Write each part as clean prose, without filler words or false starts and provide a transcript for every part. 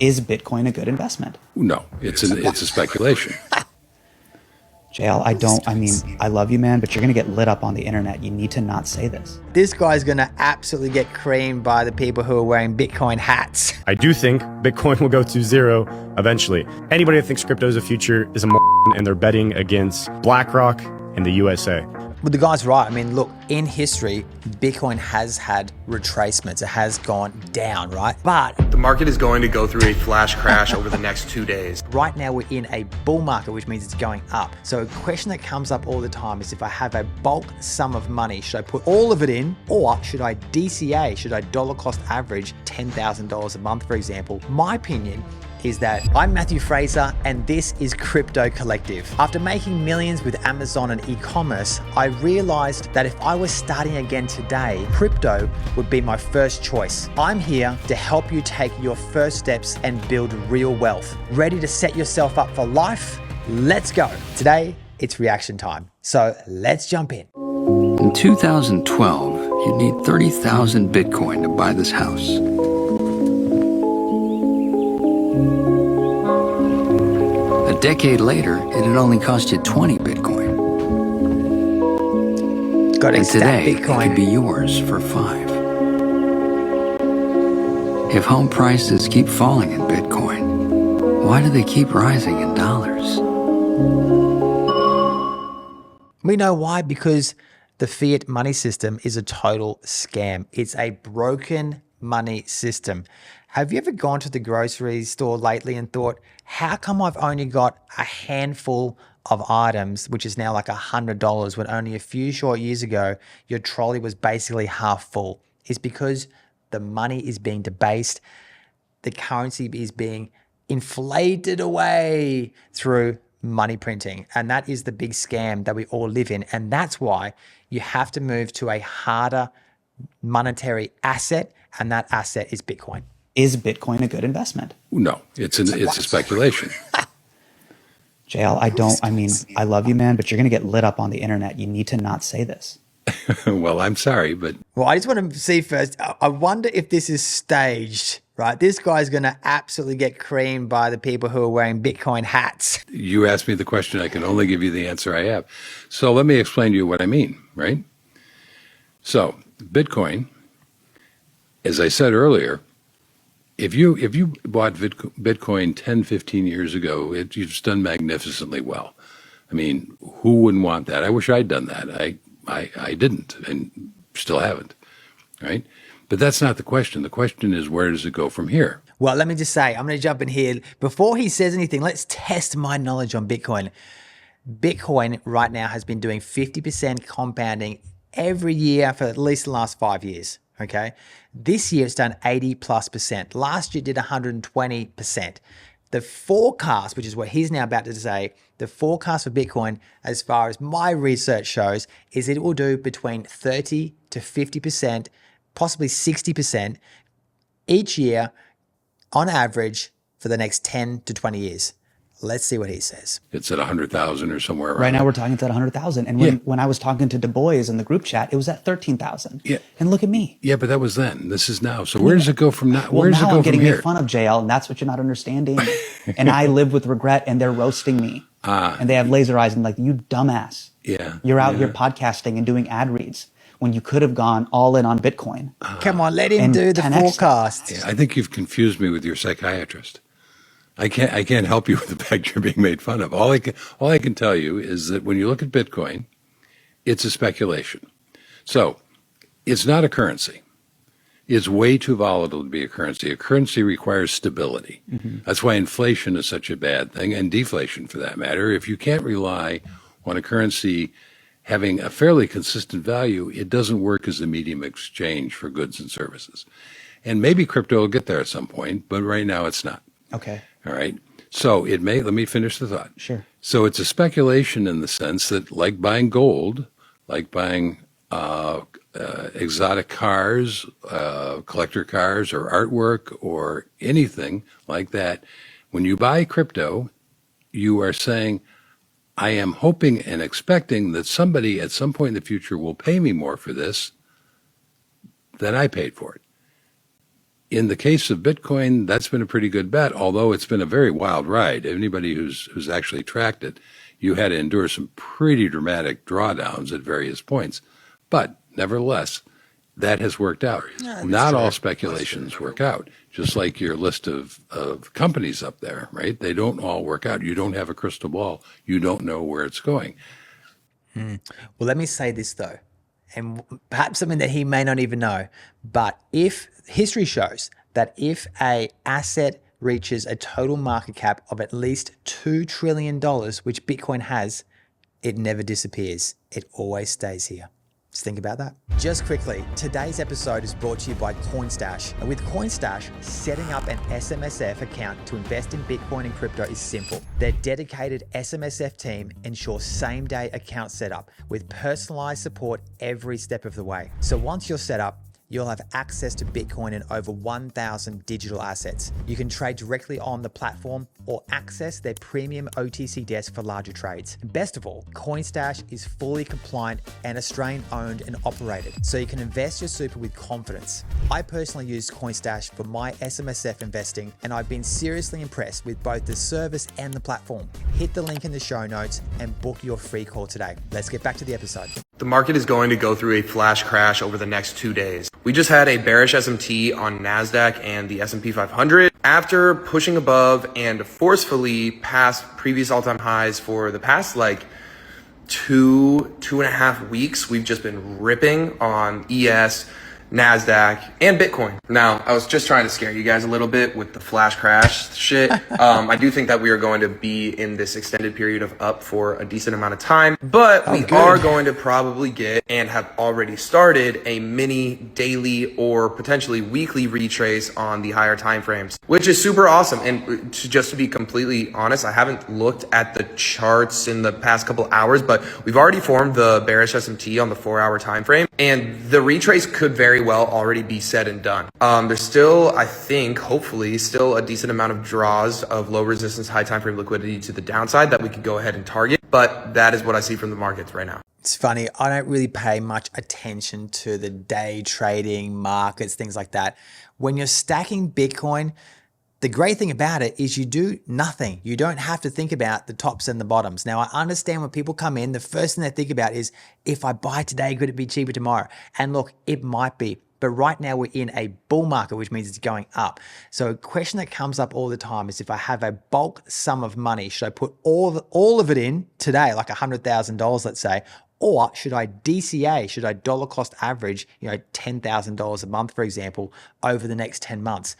Is Bitcoin a good investment? No, it's a speculation. JL, I love you, man, but you're going to get lit up on the internet. You need to not say this. This guy's going to absolutely get creamed by the people who are wearing Bitcoin hats. I do think Bitcoin will go to zero eventually. Anybody that thinks crypto is a future is a and they're betting against BlackRock and the USA. But the guy's right. I mean, look, in history, Bitcoin has had retracements. It has gone down, right? But the market is going to go through a flash crash over the next 2 days. Right now we're in a bull market, which means it's going up. So a question that comes up all the time is, if I have a bulk sum of money, should I put all of it in, or should I DCA? Should I dollar cost average $10,000 a month, for example? My opinion is that I'm Matthew Fraser and this is Crypto Collective. After making millions with Amazon and e-commerce, I realized that if I was starting again today, crypto would be my first choice. I'm here to help you take your first steps and build real wealth. Ready to set yourself up for life? Let's go. Today, it's reaction time. So let's jump in. In 2012, you'd need 30,000 Bitcoin to buy this house. A decade later, it had only cost you 20 Bitcoin. And today, it could be yours for 5. If home prices keep falling in Bitcoin, why do they keep rising in dollars? We know why, because the fiat money system is a total scam. It's a broken money system. Have you ever gone to the grocery store lately and thought, how come I've only got a handful of items, which is now like $100, when only a few short years ago, your trolley was basically half full? It's because the money is being debased. The currency is being inflated away through money printing. And that is the big scam that we all live in. And that's why you have to move to a harder monetary asset. And that asset is Bitcoin. Is Bitcoin a good investment? No, it's a speculation. JL, I love you, man, but you're going to get lit up on the internet. You need to not say this. Well, I'm sorry, but... Well, I just want to see first, I wonder if this is staged, right? This guy's going to absolutely get creamed by the people who are wearing Bitcoin hats. You asked me the question, I can only give you the answer I have. So let me explain to you what I mean, right? So Bitcoin, as I said earlier, if you bought Bitcoin 10, 15 years ago, you've done magnificently well. I mean, who wouldn't want that? I wish I'd done that. I didn't and still haven't, right? But that's not the question. The question is, where does it go from here? Well, let me just say, I'm going to jump in here. Before he says anything, let's test my knowledge on Bitcoin. Bitcoin right now has been doing 50% compounding every year for at least the last 5 years. Okay. This year it's done 80+%. Last year it did 120%. The forecast, which is what he's now about to say, the forecast for Bitcoin, as far as my research shows, is it will do between 30 to 50%, possibly 60% each year on average for the next 10 to 20 years. Let's see what he says. It's at 100,000 or somewhere around. Right now we're talking at 100,000. And when I was talking to Du Bois in the group chat, it was at 13,000. Yeah. And look at me. Yeah, but that was then. This is now. So where does it go from now? Well, Where does it now go I'm getting from here? made fun of, JL, and that's what you're not understanding. And I live with regret, and they're roasting me. And they have laser eyes and like, you dumbass. Yeah. You're out here podcasting and doing ad reads when you could have gone all in on Bitcoin. Come on, let him do the forecast. Yeah, I think you've confused me with your psychiatrist. I can't help you with the fact you're being made fun of. All I can tell you is that when you look at Bitcoin, it's a speculation. So it's not a currency. It's way too volatile to be a currency. A currency requires stability. Mm-hmm. That's why inflation is such a bad thing, and deflation for that matter. If you can't rely on a currency having a fairly consistent value, it doesn't work as a medium of exchange for goods and services. And maybe crypto will get there at some point, but right now it's not. Okay. All right. So let me finish the thought. Sure. So it's a speculation in the sense that, like buying gold, like buying exotic cars, collector cars or artwork or anything like that, when you buy crypto, you are saying, I am hoping and expecting that somebody at some point in the future will pay me more for this than I paid for it. In the case of Bitcoin, that's been a pretty good bet, although it's been a very wild ride. Anybody who's actually tracked it, you had to endure some pretty dramatic drawdowns at various points. But nevertheless, that has worked out. Not all speculations work out, just like your list of companies up there, right? They don't all work out. You don't have a crystal ball. You don't know where it's going. Well, let me say this though, and perhaps something that he may not even know, but if history shows that if a asset reaches a total market cap of at least $2 trillion, which Bitcoin has, it never disappears. It always stays here. Just think about that. Just quickly, today's episode is brought to you by CoinStash. And with CoinStash, setting up an SMSF account to invest in Bitcoin and crypto is simple. Their dedicated SMSF team ensures same-day account setup with personalized support every step of the way. So once you're set up, you'll have access to Bitcoin and over 1,000 digital assets. You can trade directly on the platform or access their premium OTC desk for larger trades. And best of all, CoinStash is fully compliant and Australian owned and operated, so you can invest your super with confidence. I personally use CoinStash for my SMSF investing, and I've been seriously impressed with both the service and the platform. Hit the link in the show notes and book your free call today. Let's get back to the episode. The market is going to go through a flash crash over the next 2 days. We just had a bearish SMT on NASDAQ and the S&P 500. After pushing above and forcefully past previous all-time highs for the past two and a half weeks, we've just been ripping on ES, NASDAQ, and Bitcoin. Now, I was just trying to scare you guys a little bit with the flash crash shit. I do think that we are going to be in this extended period of up for a decent amount of time, but we are going to probably get and have already started a mini daily or potentially weekly retrace on the higher time frames, which is super awesome. And just to be completely honest, I haven't looked at the charts in the past couple hours, but we've already formed the bearish SMT on the 4-hour time frame, and the retrace could very well already be said and done. There's still, I think, hopefully, still a decent amount of draws of low resistance, high time frame liquidity to the downside that we could go ahead and target. But that is what I see from the markets right now. It's funny, I don't really pay much attention to the day trading markets, things like that. When you're stacking Bitcoin, the great thing about it is you do nothing. You don't have to think about the tops and the bottoms. Now, I understand when people come in, the first thing they think about is, if I buy today, could it be cheaper tomorrow? And look, it might be. But right now we're in a bull market, which means it's going up. So a question that comes up all the time is, if I have a bulk sum of money, should I put all of it in today, like $100,000, let's say, or should I DCA, should I dollar cost average, $10,000 a month, for example, over the next 10 months?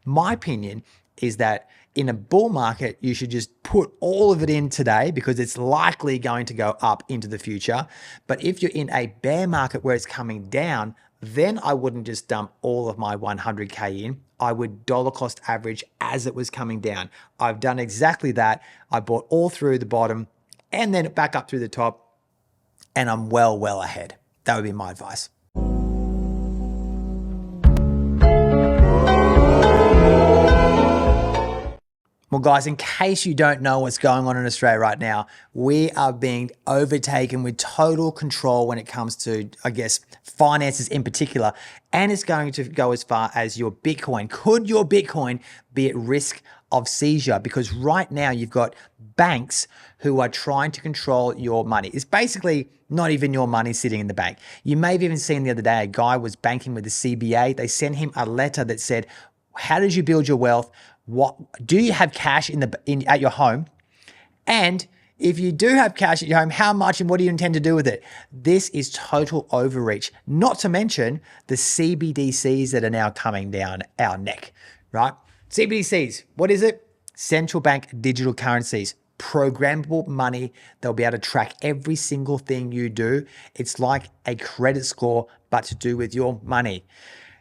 My opinion is that in a bull market, you should just put all of it in today because it's likely going to go up into the future. But if you're in a bear market where it's coming down, then I wouldn't just dump all of my 100K in. I would dollar cost average as it was coming down. I've done exactly that. I bought all through the bottom and then back up through the top, and I'm well ahead. That would be my advice. Well, guys, in case you don't know what's going on in Australia right now, we are being overtaken with total control when it comes to, I guess, finances in particular. And it's going to go as far as your Bitcoin. Could your Bitcoin be at risk of seizure? Because right now you've got banks who are trying to control your money. It's basically not even your money sitting in the bank. You may have even seen the other day, a guy was banking with the CBA. They sent him a letter that said, how did you build your wealth? What do you have cash at your home? And if you do have cash at your home, how much and what do you intend to do with it? This is total overreach. Not to mention the CBDCs that are now coming down our neck, right? CBDCs, what is it? Central bank digital currencies, programmable money. They'll be able to track every single thing you do. It's like a credit score, but to do with your money.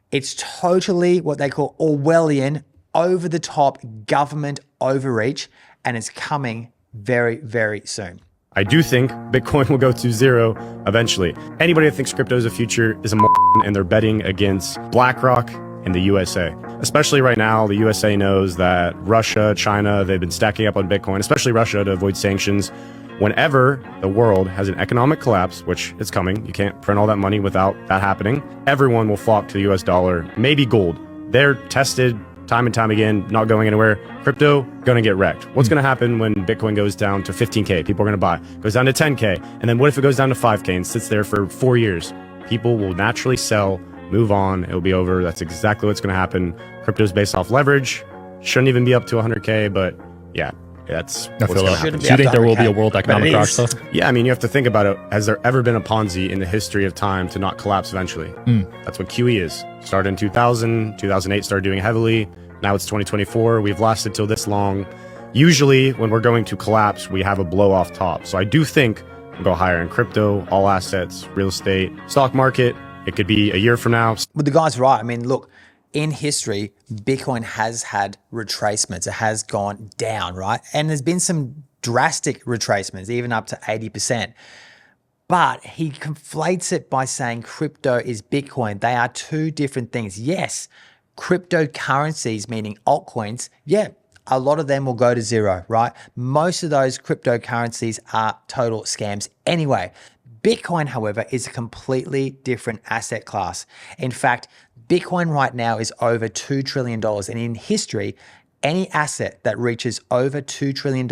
It's totally what they call Orwellian, over the top government overreach, and it's coming very soon. I do think Bitcoin will go to zero eventually. Anybody that thinks crypto is a future is a and they're betting against BlackRock and the USA. Especially right now, the USA knows that Russia, China, they've been stacking up on Bitcoin, especially Russia, to avoid sanctions. Whenever the world has an economic collapse, which is coming, you can't print all that money without that happening, everyone will flock to the US dollar, maybe gold. They're tested time and time again, not going anywhere. Crypto, gonna get wrecked. What's gonna happen when Bitcoin goes down to 15K? People are gonna buy. Goes down to 10K. And then what if it goes down to 5K and sits there for 4 years? People will naturally sell, move on, it'll be over. That's exactly what's gonna happen. Crypto's based off leverage. Shouldn't even be up to 100K, but yeah, that's what's gonna happen. Do you think there will be a world economic crash though? Yeah, I mean, you have to think about it. Has there ever been a Ponzi in the history of time to not collapse eventually? That's what QE is. Started in 2000, 2008 started doing heavily. Now it's 2024. We've lasted till this long. Usually when we're going to collapse, we have a blow off top. So I do think we'll go higher in crypto, all assets, real estate, stock market. It could be a year from now. But the guy's right. I mean, look, in history, Bitcoin has had retracements. It has gone down, right? And there's been some drastic retracements, even up to 80%. But he conflates it by saying crypto is Bitcoin. They are two different things. Yes, cryptocurrencies, meaning altcoins, yeah, a lot of them will go to zero, right? Most of those cryptocurrencies are total scams anyway. Bitcoin, however, is a completely different asset class. In fact, Bitcoin right now is over $2 trillion. And in history, any asset that reaches over $2 trillion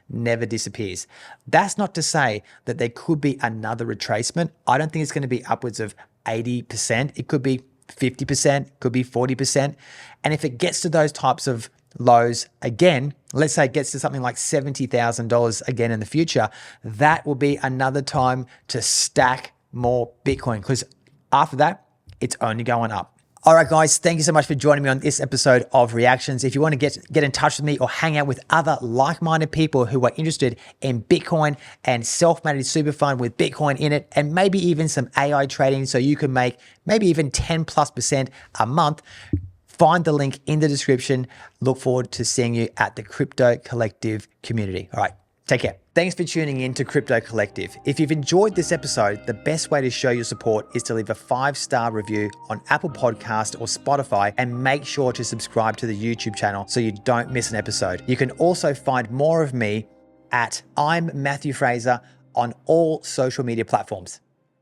never disappears. That's not to say that there could be another retracement. I don't think it's going to be upwards of 80%. It could be 50%, could be 40%. And if it gets to those types of lows again, let's say it gets to something like $70,000 again in the future, that will be another time to stack more Bitcoin, because after that, it's only going up. All right, guys, thank you so much for joining me on this episode of Reactions. If you want to get in touch with me or hang out with other like-minded people who are interested in Bitcoin and self-managed super fund with Bitcoin in it, and maybe even some AI trading so you can make maybe even 10+% a month, find the link in the description. Look forward to seeing you at the Crypto Collective community. All right, take care. Thanks for tuning in to Crypto Collective. If you've enjoyed this episode, the best way to show your support is to leave a 5-star review on Apple Podcast or Spotify, and make sure to subscribe to the YouTube channel so you don't miss an episode. You can also find more of me at I'm Matthew Fraser on all social media platforms.